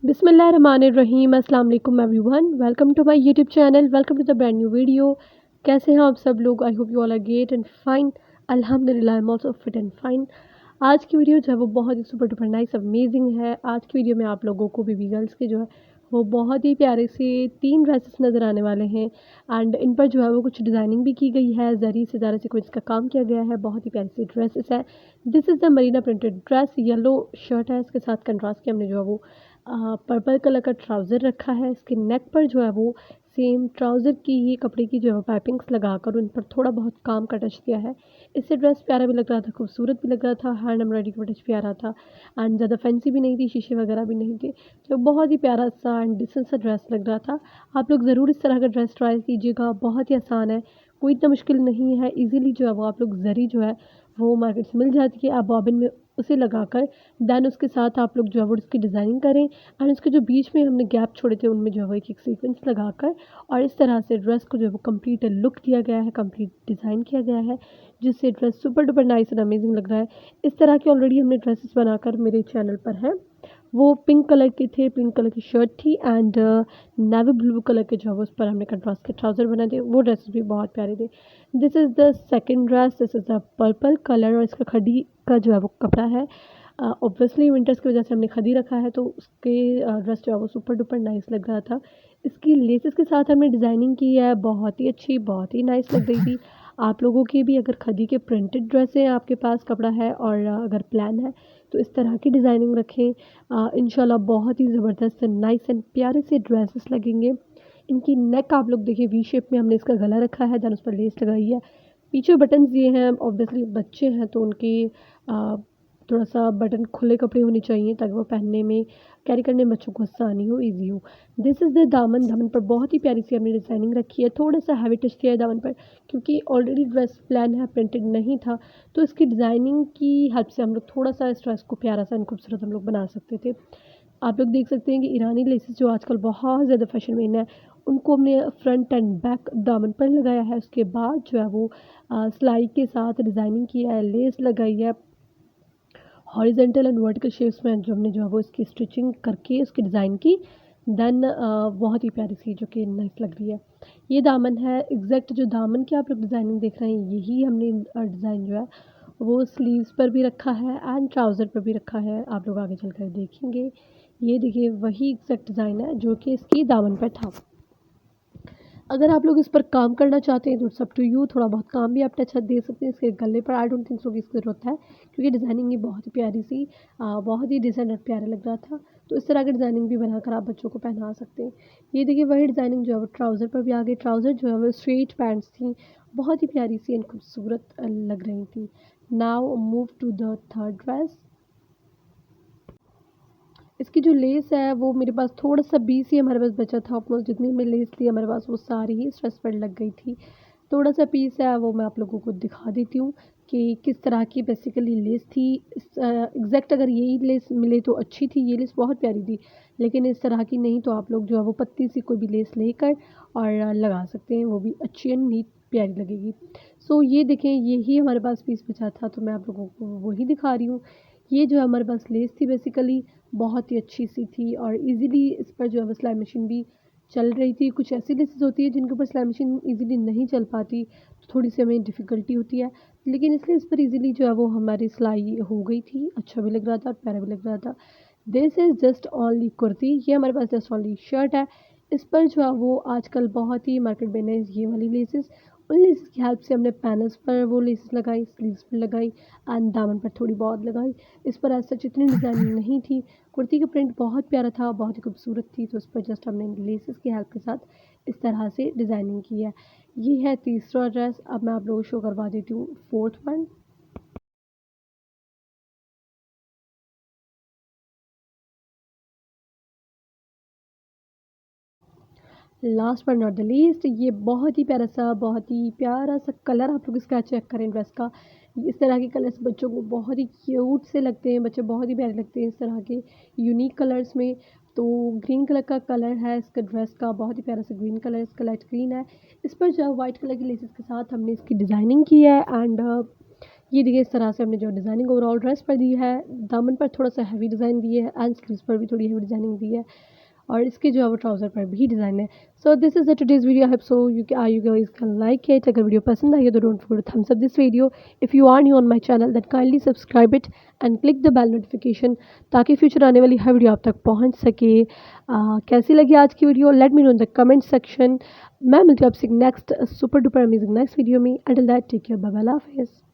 बिस्मिल्लाहिर्रहमानिर्रहीम अस्सलाम वालेकुम everyone welcome to my YouTube channel welcome to the brand new video. कैसे हैं आप सब लोग? I hope you all are great and fine. अल्हम्दुलिल्लाह I am also fit and fine. आज की वीडियो जो है वो बहुत ही सुपर डुपर नाइस अमेजिंग है। आज की वीडियो में आप लोगों को बेबी गर्ल्स के जो है वो बहुत ही प्यारे से 3 ड्रेसेस नज़र आने वाले हैं एंड इन पर जो है वो कुछ डिज़ाइनिंग भी की गई है, ज़री से ज़्यादा सीक्वेंस का काम किया गया है। बहुत ही प्यारी सी ड्रेसेस है। This is the Marina printed dress, yellow shirt है, इसके साथ कंट्रास्ट के हमने जो है वो पर्पल कलर का ट्राउज़र रखा है। इसके नेक पर जो है वो सेम ट्राउज़र की ही कपड़े की जो है पाइपिंग्स लगाकर उन पर थोड़ा बहुत काम का टच दिया है। इससे ड्रेस प्यारा भी लग रहा था, खूबसूरत भी लग रहा था, हैंड एम्ब्रॉयडरी का टच प्यारा था एंड ज़्यादा फैंसी भी नहीं थी, शीशे वगैरह भी नहीं थे। तो बहुत ही प्यारा सा एंड डिसेंट सा ड्रेस लग रहा था। आप लोग ज़रूर इस तरह का ड्रेस ट्राई कीजिएगा, बहुत ही आसान है, कोई इतना मुश्किल नहीं है। ईज़िली जो है वो आप लोग ज़री जो है वो मार्केट से मिल जाती है। आप बॉबिन में उसे लगाकर देन उसके साथ आप लोग जो है वो उसकी डिज़ाइनिंग करें एंड उसके जो बीच में हमने गैप छोड़े थे उनमें जो है वो एक-एक सीक्वेंस लगाकर और इस तरह से ड्रेस को जो है वो कंप्लीट लुक दिया गया है, कंप्लीट डिज़ाइन किया गया है, जिससे dress super duper nice and amazing लग रहा है। इस तरह के ऑलरेडी हमने ड्रेसेस बनाकर मेरे चैनल पर हैं। वो पिंक कलर के थे, पिंक कलर की शर्ट थी एंड नेवी ब्लू कलर के जो है वो उस पर हमने कंट्रास्ट के ट्राउज़र बनाए थे। वो ड्रेसेस भी बहुत प्यारे थे। This is the second dress, this is the purple colour और इसका खड़ी का जो है वो कपड़ा है। ऑब्वियसली विंटर्स की वजह से हमने खड़ी रखा है तो उसके ड्रेस जो है वो सुपर डुपर नाइस लग रहा था। इसकी लेसेस के साथ हमने डिज़ाइनिंग की है, बहुत ही अच्छी, बहुत ही नाइस लग रही थी। आप लोगों की भी अगर खड़ी के प्रिंटेड ड्रेस है, आपके पास कपड़ा है और अगर प्लान है तो इस तरह की डिज़ाइनिंग रखें। इंशाल्लाह बहुत ही ज़बरदस्त नाइस एंड प्यारे से ड्रेसेस लगेंगे। इनकी नेक आप लोग देखिए वी शेप में हमने इसका गला रखा है, देन उस पर लेस लगाई है। पीछे बटन्स दिए हैं, ऑब्वियसली बच्चे हैं तो उनके अ, थोड़ा-सा बटन खुले कपड़े होने चाहिए ताकि वो पहनने में, कैरी करने में बच्चों को आसानी हो, ईज़ी हो। दिस इज़ द दामन, दामन पर बहुत ही प्यारी सी हमने डिज़ाइनिंग रखी है, थोड़ा-सा हैवी टच किया है दामन पर क्योंकि ऑलरेडी ड्रेस प्लान है, प्रिंटेड नहीं था, तो इसकी डिज़ाइनिंग की हेल्प से हम लोग थोड़ा-सा इस ड्रेस को प्यारा-सा एंड खूबसूरत हम लोग बना सकते थे। आप लोग देख सकते हैं कि ईरानी लेसेस जो आजकल बहुत ज़्यादा फैशन में इन है, उनको हमने फ्रंट एंड बैक दामन पर लगाया है। उसके बाद जो है वो सिलाई के साथ डिज़ाइनिंग किया है, लेस लगाई है, हॉरिज़ॉन्टल एंड वर्टिकल शेप्स में जो हमने जो है वो इसकी स्टिचिंग करके उसकी डिज़ाइन की। देन बहुत ही प्यारी सी जो कि नाइस लग रही है। ये दामन है, एग्ज़ैक्ट जो दामन की आप लोग डिज़ाइनिंग देख रहे हैं, यही हमने डिज़ाइन जो है वो स्लीव्स पर भी रखा है एंड ट्राउज़र पर भी रखा है। आप लोग आगे चलकर देखेंगे। ये देखिए वही एग्ज़ैक्ट डिज़ाइन है जो कि इसकी दामन पर था। अगर आप लोग इस पर काम करना चाहते हैं तो इट्स अप टू यू, थोड़ा बहुत काम भी आप टच दे सकते हैं इसके गले पर। आई डोंट थिंक सो कि इसकी ज़रूरत है क्योंकि डिज़ाइनिंग ये बहुत ही प्यारी सी बहुत ही डिसेंट और प्यारा लग रहा था। तो इस तरह की डिज़ाइनिंग भी बनाकर आप बच्चों को पहना सकते हैं। ये देखिए वही डिज़ाइनिंग जो है वो ट्राउज़र पर भी आ गई। ट्राउज़र जो है वो स्ट्रेट पैंट्स थी, बहुत ही प्यारी सी एंड खूबसूरत लग रही थी। Now move to the third dress. इसकी जो लेस है वो मेरे पास थोड़ा-सा बीस ही हमारे पास बचा था, ऑलमोस्ट जितनी हमने लेस ली हमारे पास वो सारी ही इस ड्रेस पर लग गई थी। थोड़ा-सा पीस है वो मैं आप लोगों को दिखा देती हूँ कि किस तरह की बेसिकली लेस थी। एग्ज़ैक्ट अगर यही लेस मिले तो अच्छी थी, ये लेस बहुत प्यारी थी। लेकिन इस तरह की नहीं तो आप लोग जो है वो पतली सी कोई भी लेस लेकर और लगा सकते हैं, वो भी अच्छी एंड नीट प्यारी लगेगी। सो ये देखें यही हमारे पास पीस बचा था तो मैं आप लोगों को वही दिखा रही हूँ। ये जो है हमारे पास लेस थी बेसिकली बहुत ही अच्छी-सी थी और ईज़िली इस पर जो है वो सिलाई मशीन भी चल रही थी। कुछ ऐसी लेसेस होती है जिनके ऊपर सिलाई मशीन ईज़िली नहीं चल पाती, तो थोड़ी-सी हमें डिफ़िकल्टी होती है। लेकिन इसलिए इस पर ईज़िली जो है वो हमारी सिलाई हो गई थी, अच्छा भी लग रहा था और प्यारा भी लग रहा था। This is just only kurti, ये हमारे पास जस्ट ओनली शर्ट है। इस पर जो है वो आजकल बहुत ही मार्केट में है ये वाली लेसेस। उन लेसेस की हेल्प से हमने पैनल्स पर वो लेसेस लगाई, स्लीव्स पर लगाई एंड दामन पर थोड़ी बहुत लगाई। इस पर एज़ सच इतनी डिज़ाइनिंग नहीं थी। कुर्ती का प्रिंट बहुत प्यारा था, बहुत ही खूबसूरत थी, तो उस पर जस्ट हमने लेसेस की हेल्प के साथ इस तरह से डिज़ाइनिंग की है। ये है तीसरा ड्रेस, अब मैं आप लोगों को शो करवा देती हूँ fourth one. Last but not the least, ये बहुत ही प्यारा-सा, बहुत ही प्यारा-सा कलर आप लोग इसका चेक करें ड्रेस का। इस तरह के कलर्स बच्चों को बहुत ही क्यूट से लगते हैं, बच्चे बहुत ही प्यारे लगते हैं इस तरह के यूनिक कलर्स में। तो ग्रीन कलर का कलर है इसका ड्रेस का, बहुत ही प्यारा-सा ग्रीन कलर, इसका लाइट ग्रीन है। इस पर जो है व्हाइट कलर की लेसेस के साथ हमने इसकी डिज़ाइनिंग की है एंड ये देखिए इस तरह से हमने जो डिज़ाइनिंग ओवरऑल ड्रेस पर दी है, दामन पर थोड़ा सा हैवी डिज़ाइन दी है एंड स्लीव्स पर भी थोड़ी हैवी डिज़ाइनिंग दी है और इसके जो है वो ट्राउज़र पर भी डिज़ाइन है। So this is the today's video. I hope so you guys can like it. अगर वीडियो पसंद आई है तो don't forget to thumbs up this video. If you are new on my channel then kindly subscribe it and click the bell notification ताकि future आने वाली हर video आप तक पहुंच सके। कैसी लगी आज की video let me know in the comment section. मैं मिलती हूँ आपसे next super duper amazing next video में। Until that take care, bye bye, अल्लाह हाफिज़।